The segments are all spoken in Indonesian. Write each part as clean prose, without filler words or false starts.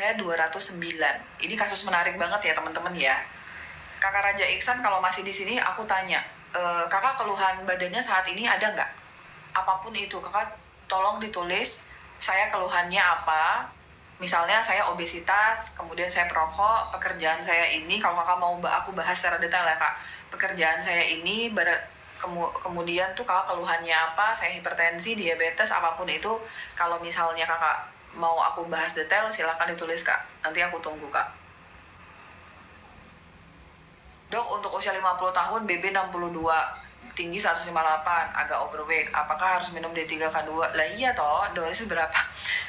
saya 209. Ini kasus menarik banget ya teman-teman ya. Kakak Raja Iksan kalau masih di sini aku tanya, kakak keluhan badannya saat ini ada nggak? Apapun itu, kakak tolong ditulis saya keluhannya apa. Misalnya saya obesitas, kemudian saya perokok, pekerjaan saya ini, kalau kakak mau aku bahas secara detail ya kak. Pekerjaan saya ini, kemudian tuh kakak keluhannya apa, saya hipertensi, diabetes, apapun itu. Kalau misalnya kakak mau aku bahas detail, silakan ditulis kak. Nanti aku tunggu kak. Dok, untuk usia 50 tahun, BB 62, tinggi 158, agak overweight. Apakah harus minum D3K2? Lah iya toh, dosis berapa?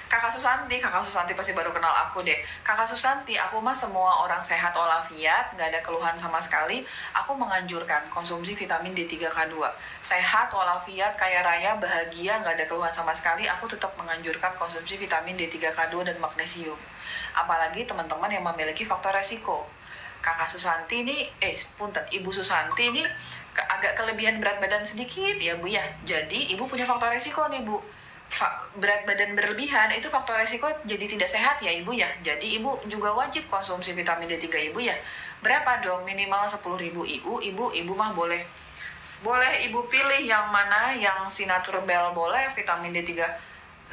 Kakak Susanti pasti baru kenal aku deh. Kakak Susanti, aku mah semua orang sehat walafiat, nggak ada keluhan sama sekali. Aku menganjurkan konsumsi vitamin D3K2. Sehat walafiat, kaya raya, bahagia, nggak ada keluhan sama sekali. Aku tetap menganjurkan konsumsi vitamin D3K2 dan magnesium. Apalagi teman-teman yang memiliki faktor resiko. Kakak Susanti ini, Ibu Susanti ini agak kelebihan berat badan sedikit ya Bu ya. Jadi Ibu punya faktor resiko nih Bu. Berat badan berlebihan itu faktor resiko jadi tidak sehat ya Ibu ya. Jadi Ibu juga wajib konsumsi vitamin D3 Ibu ya. Berapa dong? Minimal 10.000 IU. Ibu mah boleh Ibu pilih yang mana, yang Sinaturbel boleh, vitamin D3.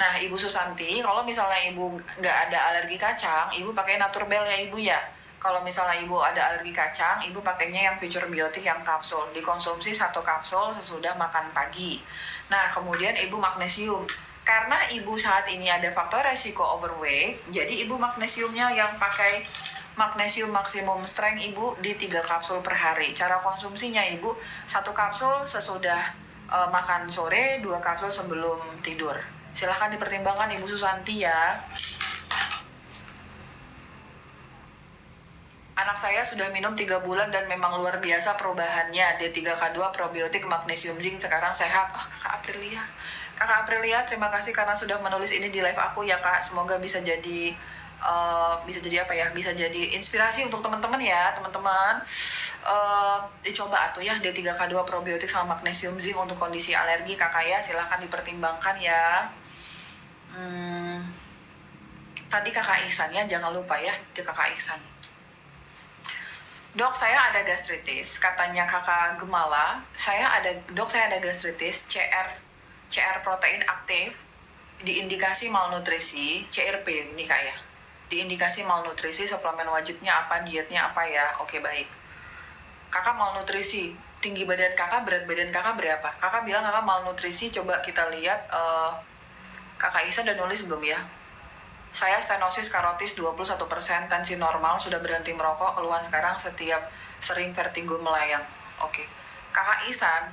Nah Ibu Susanti, kalau misalnya Ibu nggak ada alergi kacang, Ibu pakai Naturbel ya Ibu ya. Kalau misalnya Ibu ada alergi kacang, Ibu pakainya yang Future Biotic yang kapsul. Dikonsumsi 1 kapsul sesudah makan pagi. Nah, kemudian Ibu magnesium. Karena Ibu saat ini ada faktor resiko overweight, jadi Ibu magnesiumnya yang pakai magnesium maksimum strength Ibu di 3 kapsul per hari. Cara konsumsinya Ibu, 1 kapsul sesudah makan sore, 2 kapsul sebelum tidur. Silahkan dipertimbangkan Ibu Susanti ya. Anak saya sudah minum 3 bulan dan memang luar biasa perubahannya. D3K2, probiotik, magnesium, zinc, sekarang sehat. Oh, Kakak Aprilia, terima kasih karena sudah menulis ini di live aku ya Kak. Semoga bisa jadi bisa jadi inspirasi untuk teman-teman ya, teman-teman. Dicoba atuh ya D3K2, probiotik sama magnesium, zinc untuk kondisi alergi Kakak ya. Silahkan dipertimbangkan ya. Tadi Kakak Ihsan ya, jangan lupa ya, itu Kakak Ihsan. Dok, saya ada gastritis. Katanya Kakak Gemala, saya ada gastritis, CR protein aktif, diindikasi malnutrisi, CRP ini Kak ya. Diindikasi malnutrisi, suplemen wajibnya apa, dietnya apa ya? Oke, baik. Kakak malnutrisi, tinggi badan Kakak, berat badan Kakak berapa? Kakak bilang Kakak malnutrisi, coba kita lihat. Kakak Isa udah nulis belum ya? Saya stenosis karotis 21%, tensi normal, sudah berhenti merokok, keluhan sekarang setiap sering vertigo melayang. Oke. Kakak Isan,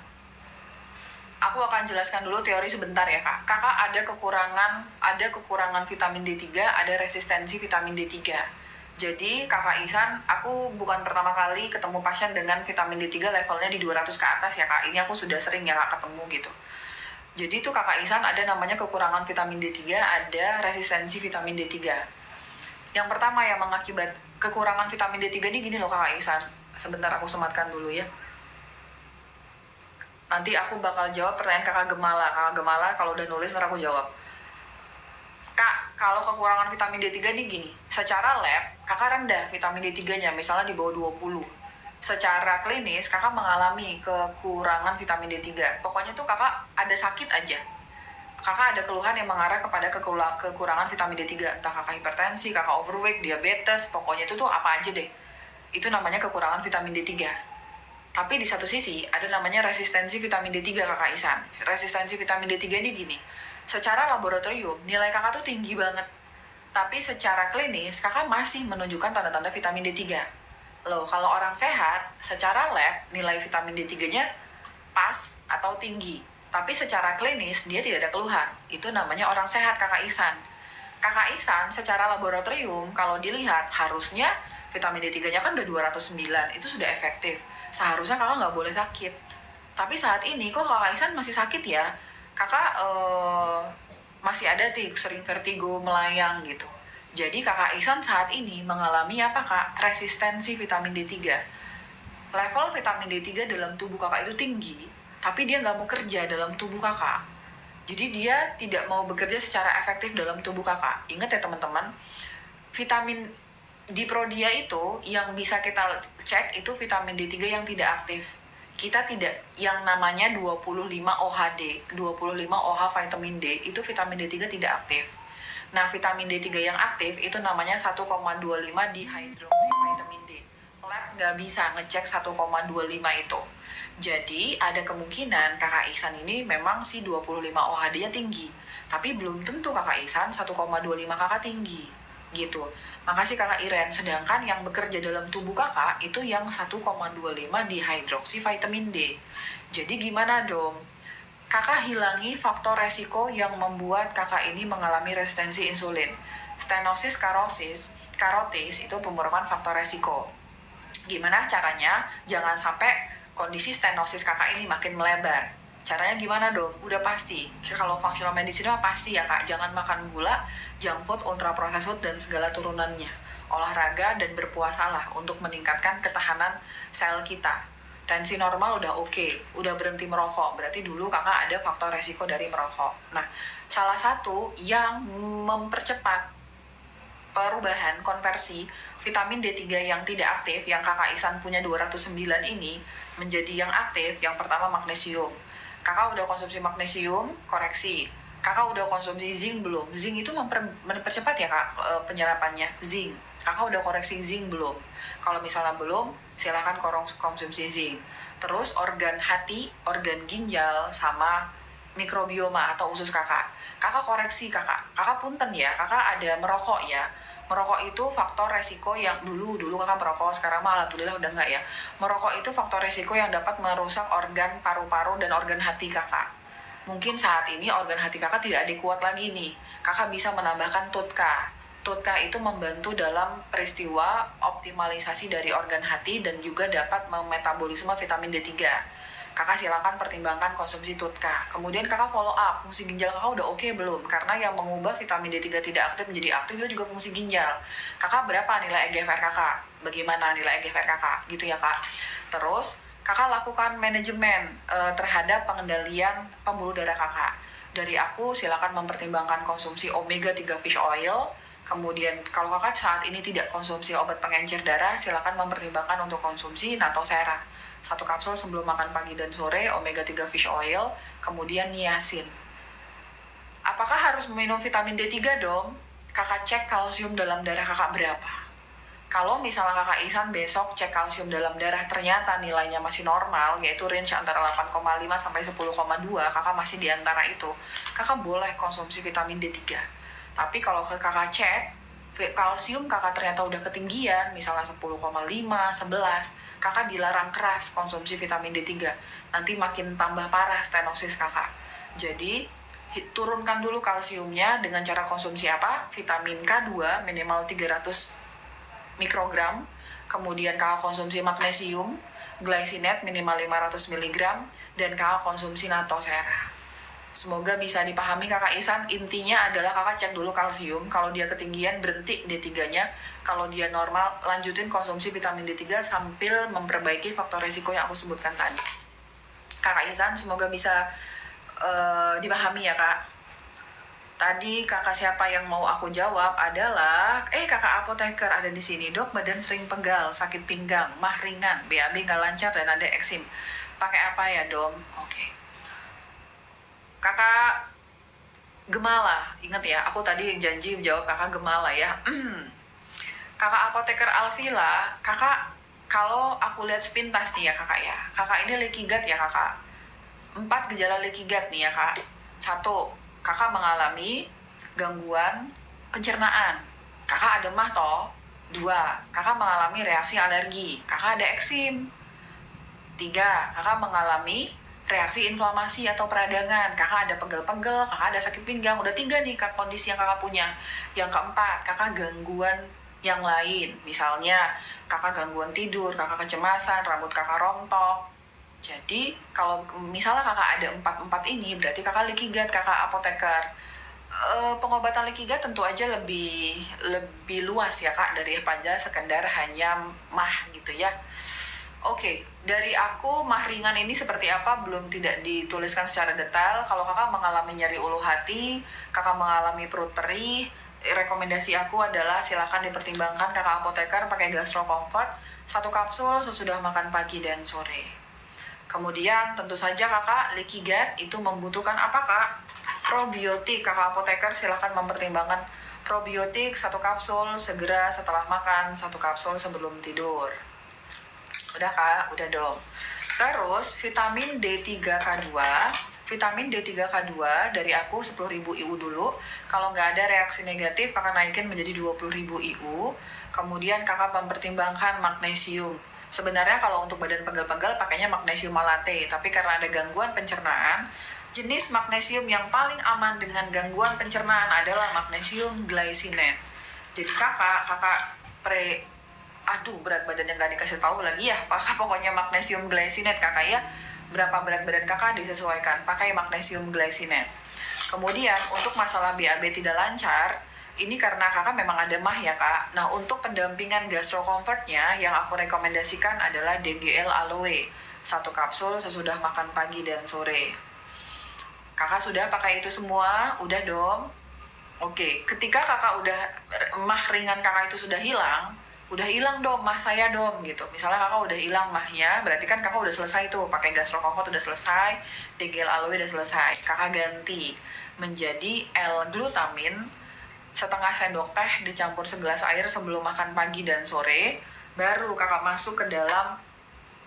aku akan jelaskan dulu teori sebentar ya Kak. Kakak ada kekurangan vitamin D3, ada resistensi vitamin D3. Jadi Kakak Isan, aku bukan pertama kali ketemu pasien dengan vitamin D3 levelnya di 200 ke atas ya Kak. Ini aku sudah sering ya Kak ketemu gitu. Jadi itu Kakak Ihsan ada namanya kekurangan vitamin D3, ada resistensi vitamin D3. Yang pertama yang mengakibat kekurangan vitamin D3 ini gini loh Kakak Ihsan. Sebentar aku sematkan dulu ya. Nanti aku bakal jawab pertanyaan Kakak Gemala. Kakak Gemala kalau udah nulis ntar aku jawab. Kak, kalau kekurangan vitamin D3 ini gini. Secara lab, Kakak rendah vitamin D3-nya, misalnya di bawah 20. Secara klinis Kakak mengalami kekurangan vitamin D3. Pokoknya tuh Kakak ada sakit aja. Kakak ada keluhan yang mengarah kepada kekurangan vitamin D3. Entah Kakak hipertensi, Kakak overweight, diabetes, pokoknya itu tuh apa aja deh. Itu namanya kekurangan vitamin D3. Tapi di satu sisi ada namanya resistensi vitamin D3 Kakak Ihsan. Resistensi vitamin D3 ini gini. Secara laboratorium nilai Kakak tuh tinggi banget. Tapi secara klinis Kakak masih menunjukkan tanda-tanda vitamin D3. Loh, kalau orang sehat, secara lab, nilai vitamin D3-nya pas atau tinggi. Tapi secara klinis, dia tidak ada keluhan. Itu namanya orang sehat, Kakak Ihsan. Kakak Ihsan, secara laboratorium, kalau dilihat, harusnya vitamin D3-nya kan udah 209. Itu sudah efektif. Seharusnya Kakak nggak boleh sakit. Tapi saat ini, kok Kakak Ihsan masih sakit ya? Kakak masih ada sering vertigo, melayang gitu. Jadi Kakak Ihsan saat ini mengalami apa Kak? Resistensi vitamin D3. Level vitamin D3 dalam tubuh Kakak itu tinggi, tapi dia nggak mau kerja dalam tubuh Kakak. Jadi dia tidak mau bekerja secara efektif dalam tubuh Kakak. Ingat ya teman-teman, vitamin Diprodia itu yang bisa kita cek itu vitamin D3 yang tidak aktif. Kita tidak, yang namanya 25 OHD, 25 OH vitamin D, itu vitamin D3 tidak aktif. Nah, vitamin D3 yang aktif itu namanya 1,25 dihydroxyvitamin D. Lab nggak bisa ngecek 1,25 itu. Jadi, ada kemungkinan kakak Ihsan ini memang si 25 OHD-nya tinggi. Tapi belum tentu kakak Ihsan 1,25 kakak tinggi. Gitu. Makasih kakak Iren, sedangkan yang bekerja dalam tubuh kakak itu yang 1,25 dihydroxyvitamin D. Jadi gimana dong? Kakak hilangi faktor resiko yang membuat kakak ini mengalami resistensi insulin. Stenosis karotis itu merupakan faktor resiko. Gimana caranya? Jangan sampai kondisi stenosis kakak ini makin melebar. Caranya gimana dong? Udah pasti. Kalau functional medicine mah pasti ya kak, jangan makan gula, junk food, ultra processed food, dan segala turunannya. Olahraga dan berpuasalah untuk meningkatkan ketahanan sel kita. Tensi normal udah oke, udah berhenti merokok. Berarti dulu kakak ada faktor resiko dari merokok. Nah, salah satu yang mempercepat perubahan konversi vitamin D3 yang tidak aktif, yang kakak Ihsan punya 209 ini, menjadi yang aktif, yang pertama magnesium. Kakak udah konsumsi magnesium, koreksi. Kakak udah konsumsi zinc belum? Zinc itu mempercepat ya kak penyerapannya, zinc. Kakak udah koreksi zinc belum? Kalau misalnya belum, silakan konsumsi zinc. Terus organ hati, organ ginjal, sama mikrobioma atau usus kakak. Kakak koreksi kakak. Kakak punten ya, kakak ada merokok ya. Merokok itu faktor resiko yang dulu kakak merokok, sekarang mah alhamdulillah udah enggak ya. Merokok itu faktor resiko yang dapat merusak organ paru-paru dan organ hati kakak. Mungkin saat ini organ hati kakak tidak adekuat lagi nih. Kakak bisa menambahkan TUDCA. TUDCA itu membantu dalam peristiwa optimalisasi dari organ hati dan juga dapat memetabolisme vitamin D3. Kakak silakan pertimbangkan konsumsi TUDCA. Kemudian kakak follow up, fungsi ginjal kakak udah oke belum? Karena yang mengubah vitamin D3 tidak aktif menjadi aktif itu juga fungsi ginjal. Kakak berapa nilai EGFR kakak? Bagaimana nilai EGFR kakak? Gitu ya kak. Terus kakak lakukan manajemen terhadap pengendalian pembuluh darah kakak. Dari aku silakan mempertimbangkan konsumsi omega 3 fish oil. Kemudian kalau kakak saat ini tidak konsumsi obat pengencer darah, silakan mempertimbangkan untuk konsumsi Natosera. 1 kapsul sebelum makan pagi dan sore, omega 3 fish oil, kemudian niacin. Apakah harus minum vitamin D3 dong? Kakak cek kalsium dalam darah kakak berapa. Kalau misalnya kakak Ihsan besok cek kalsium dalam darah ternyata nilainya masih normal, yaitu range antara 8,5 sampai 10,2, kakak masih di antara itu, kakak boleh konsumsi vitamin D3. Tapi kalau kakak cek kalsium kakak ternyata udah ketinggian, misalnya 10,5, 11, kakak dilarang keras konsumsi vitamin D3. Nanti makin tambah parah stenosis kakak. Jadi, turunkan dulu kalsiumnya dengan cara konsumsi apa? Vitamin K2 minimal 300 mikrogram. Kemudian kakak konsumsi magnesium, glycinate minimal 500 mg, dan kakak konsumsi Natosera. Semoga bisa dipahami kakak Ihsan. Intinya adalah kakak cek dulu kalsium. Kalau dia ketinggian, berhenti D3-nya. Kalau dia normal, lanjutin konsumsi vitamin D3 sambil memperbaiki faktor risiko yang aku sebutkan tadi. Kakak Ihsan, semoga bisa dipahami ya kak. Tadi kakak siapa yang mau aku jawab adalah kakak apoteker ada di sini. Dok, badan sering pegal, sakit pinggang, mah ringan, BAB nggak lancar, dan ada eksim. Pakai apa ya dom? Oke. Kakak Gemala, ingat ya, aku tadi janji jawab kakak Gemala ya. Kakak apoteker Alvila, kakak kalau aku lihat sepintas nih ya kakak ya, kakak ini leaky gut ya kakak. 4 gejala leaky gut nih ya kak. 1, kakak mengalami gangguan pencernaan. Kakak ada mah toh. 2, kakak mengalami reaksi alergi. Kakak ada eksim. 3, kakak mengalami reaksi inflamasi atau peradangan. Kakak ada pegel-pegel, kakak ada sakit pinggang. Udah 3 nih kondisi yang kakak punya. Yang keempat, kakak gangguan yang lain. Misalnya kakak gangguan tidur, kakak kecemasan, rambut kakak rontok. Jadi kalau misalnya kakak ada 4 ini, berarti kakak leaky gut, kakak apoteker. Pengobatan leaky gut tentu aja lebih luas ya kak, daripada sekedar hanya mah gitu ya. Oke, dari aku mah ringan ini seperti apa belum tidak dituliskan secara detail. Kalau kakak mengalami nyeri ulu hati, kakak mengalami perut perih, rekomendasi aku adalah silakan dipertimbangkan kakak apoteker pakai Gastro Comfort 1 kapsul sesudah makan pagi dan sore. Kemudian tentu saja kakak leaky gut itu membutuhkan apa kak? Probiotik. Kakak apoteker silakan mempertimbangkan probiotik 1 kapsul segera setelah makan, 1 kapsul sebelum tidur. Udah kak? Udah dong. Terus vitamin D3K2. Vitamin D3K2 dari aku 10.000 IU dulu. Kalau nggak ada reaksi negatif, kakak naikin menjadi 20.000 IU. Kemudian kakak mempertimbangkan magnesium. Sebenarnya kalau untuk badan pegel-pegel pakainya magnesium malate, tapi karena ada gangguan pencernaan, jenis magnesium yang paling aman dengan gangguan pencernaan adalah magnesium glycinate. Jadi kakak berat badan yang gak dikasih tahu lagi ya, pokoknya magnesium glycinate kakak ya. Berapa berat badan kakak disesuaikan, pakai magnesium glycinate. Kemudian untuk masalah BAB tidak lancar, ini karena kakak memang ada mah ya kak. Nah untuk pendampingan Gastro Comfortnya yang aku rekomendasikan adalah DGL Aloe 1 kapsul sesudah makan pagi dan sore. Kakak sudah pakai itu semua? Udah dong? Oke, ketika kakak udah mah ringan kakak itu sudah hilang dong mah saya dong gitu. Misalnya kakak udah hilang mahnya, berarti kan kakak udah selesai tuh pakai Gastro Comfort udah selesai, DGL Aloe udah selesai. Kakak ganti menjadi L-glutamin setengah sendok teh dicampur segelas air sebelum makan pagi dan sore. Baru kakak masuk ke dalam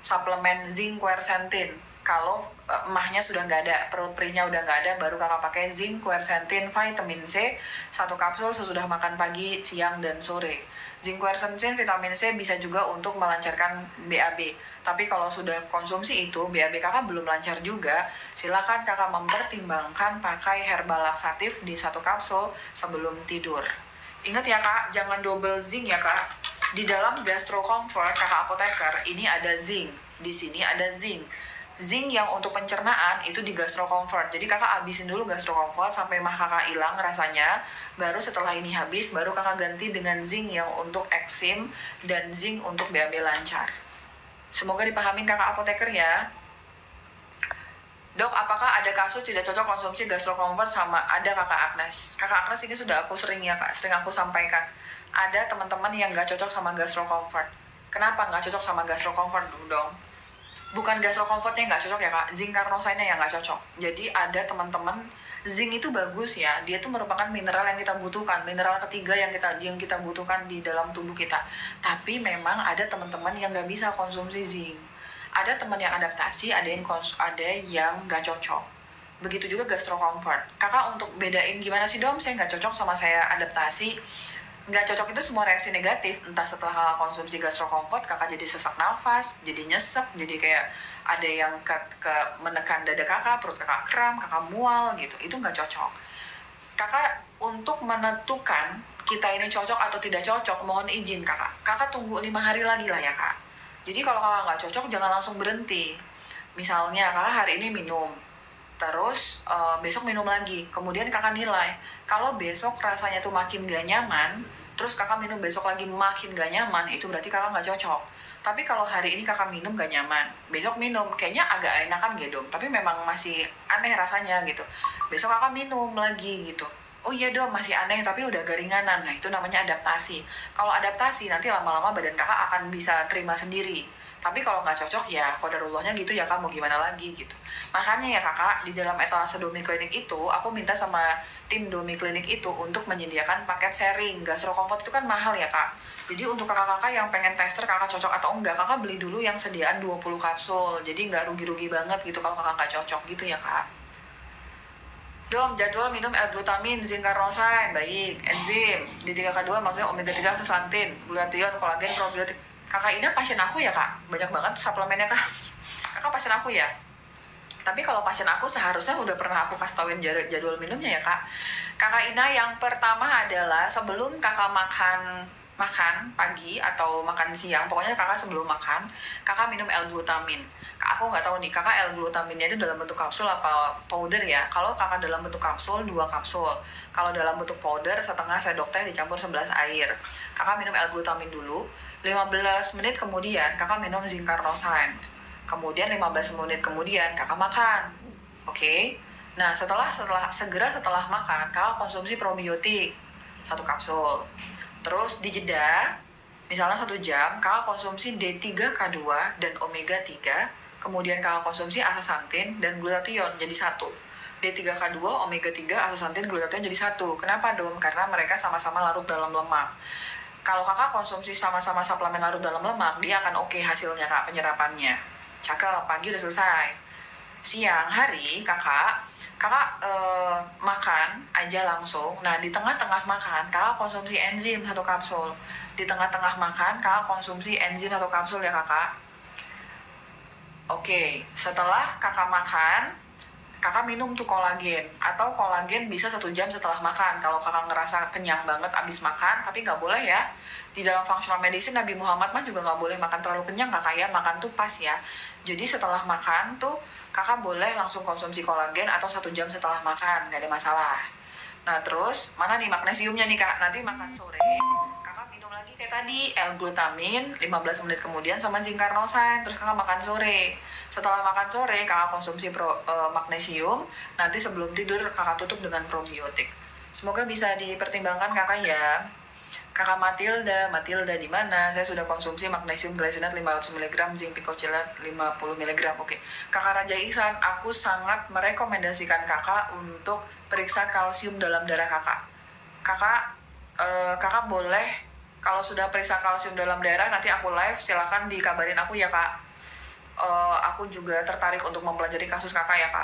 suplemen zinc quercetin. Kalau emahnya sudah nggak ada, perut perihnya udah nggak ada, baru kakak pakai zinc quercetin vitamin C 1 kapsul sesudah makan pagi, siang, dan sore. Zinc quercetin vitamin C bisa juga untuk melancarkan BAB. Tapi kalau sudah konsumsi itu, BAB kakak belum lancar juga, silakan kakak mempertimbangkan pakai herbal laksatif di 1 kapsul sebelum tidur. Ingat ya kak, jangan double zinc ya kak. Di dalam Gastro Comfort kakak apoteker ini ada zinc, di sini ada zinc. Zinc yang untuk pencernaan itu di Gastro Comfort. Jadi kakak habisin dulu Gastro Comfort sampai mah kakak hilang rasanya. Baru setelah ini habis, baru kakak ganti dengan zinc yang untuk eksim dan zinc untuk BAB lancar. Semoga dipahami kakak apoteker ya. Dok, apakah ada kasus tidak cocok konsumsi Gastro Comfort sama ada kakak Agnes? Kakak Agnes ini sudah aku sering aku sampaikan. Ada teman-teman yang nggak cocok sama Gastro Comfort. Kenapa nggak cocok sama Gastro Comfort dong? Bukan Gastro Comfortnya nggak cocok ya kak, zinc carnosine yang nggak cocok. Jadi ada teman-teman, zinc itu bagus ya, dia tuh merupakan mineral yang kita butuhkan, mineral ketiga yang kita butuhkan di dalam tubuh kita. Tapi memang ada teman-teman yang nggak bisa konsumsi zinc. Ada teman yang adaptasi, ada yang nggak cocok. Begitu juga Gastro Comfort. Kakak untuk bedain gimana sih dong, saya nggak cocok sama saya adaptasi. Nggak cocok itu semua reaksi negatif, entah setelah kakak konsumsi Gastro Comfort kakak jadi sesak nafas, jadi nyesek, jadi kayak ada yang menekan dada kakak, perut kakak kram, kakak mual gitu, itu nggak cocok. Kakak untuk menentukan kita ini cocok atau tidak cocok, mohon izin kakak tunggu 5 hari lagi lah ya kak. Jadi kalau kakak nggak cocok jangan langsung berhenti. Misalnya kakak hari ini minum, terus besok minum lagi, kemudian kakak nilai kalau besok rasanya tuh makin gak nyaman, terus kakak minum besok lagi makin gak nyaman, itu berarti kakak nggak cocok. Tapi kalau hari ini kakak minum gak nyaman, besok minum kayaknya agak enakan gitu, tapi memang masih aneh rasanya gitu, besok kakak minum lagi gitu, oh iya dong masih aneh tapi udah agak ringanan. Nah itu namanya adaptasi. Kalau adaptasi nanti lama-lama badan kakak akan bisa terima sendiri. Tapi kalau nggak cocok ya qadarullahnya gitu ya kak, mau gimana lagi gitu. Makanya ya kakak, di dalam etalase Domi Klinik itu aku minta sama tim Domi Klinik itu untuk menyediakan paket sharing. Gastro Comfort itu kan mahal ya kak. Jadi untuk kakak-kakak yang pengen tester kakak cocok atau enggak, kakak beli dulu yang sediaan 20 kapsul. Jadi nggak rugi-rugi banget gitu kalau kakak nggak cocok gitu ya kak. Dom, jadwal minum L-glutamin, zinc carnosine, baik, enzim, D3K2 maksudnya omega 3 zeaxanthin, glutathione, kolagen, probiotik. Kakak Ina pasien aku ya kak, banyak banget suplemennya kak. Kakak pasien aku ya. Tapi kalau pasien aku seharusnya udah pernah aku kasih tauin jadwal minumnya ya kak. Kakak Ina yang pertama adalah sebelum kakak makan pagi atau makan siang, pokoknya kakak sebelum makan, kakak minum L-glutamin. Aku nggak tahu nih, kakak L-glutaminnya itu dalam bentuk kapsul apa powder ya. Kalau kakak dalam bentuk kapsul, 2 kapsul. Kalau dalam bentuk powder, setengah sendok teh dicampur 11 air. Kakak minum L-glutamin dulu, 15 menit kemudian kakak minum zinc carnosine. Kemudian 15 menit kemudian kakak makan. Oke. Nah, segera setelah makan, kakak konsumsi probiotik. 1 kapsul. Terus di jeda, misalnya 1 jam, kakak konsumsi D3K2 dan omega 3, kemudian kakak konsumsi astaxanthin dan glutathione jadi 1. D3K2, omega 3, astaxanthin, glutathione jadi 1. Kenapa dong? Karena mereka sama-sama larut dalam lemak. Kalau kakak konsumsi sama-sama suplemen larut dalam lemak, dia akan oke hasilnya kak, penyerapannya. Cakep, pagi udah selesai. Siang hari kakak makan aja langsung. Nah, di tengah-tengah makan kakak konsumsi enzim 1 kapsul. Di tengah-tengah makan kakak konsumsi enzim 1 kapsul ya kakak. Oke, setelah kakak makan, kakak minum tuh kolagen. Atau kolagen bisa 1 jam setelah makan. Kalau kakak ngerasa kenyang banget abis makan, tapi nggak boleh ya. Di dalam functional medicine, Nabi Muhammad mah juga nggak boleh makan terlalu kenyang kakak ya. Makan tuh pas ya. Jadi setelah makan tuh, kakak boleh langsung konsumsi kolagen atau 1 jam setelah makan. Nggak ada masalah. Nah terus, mana nih magnesiumnya nih kak? Nanti makan sore, kakak minum lagi kayak tadi, L-glutamin 15 menit kemudian sama zinc carnosine. Terus kakak makan sore. Setelah makan sore, kakak konsumsi magnesium. Nanti sebelum tidur, kakak tutup dengan probiotik. Semoga bisa dipertimbangkan kakak ya. Kakak Matilda di mana? Saya sudah konsumsi magnesium glycinate 500 mg, zinc picochilate 50 mg. Oke. Kakak Raja Ihsan, aku sangat merekomendasikan kakak untuk periksa kalsium dalam darah kakak. Kakak boleh kalau sudah periksa kalsium dalam darah, nanti aku live, silakan dikabarin aku ya kak. Aku juga tertarik untuk mempelajari kasus kakak ya kak.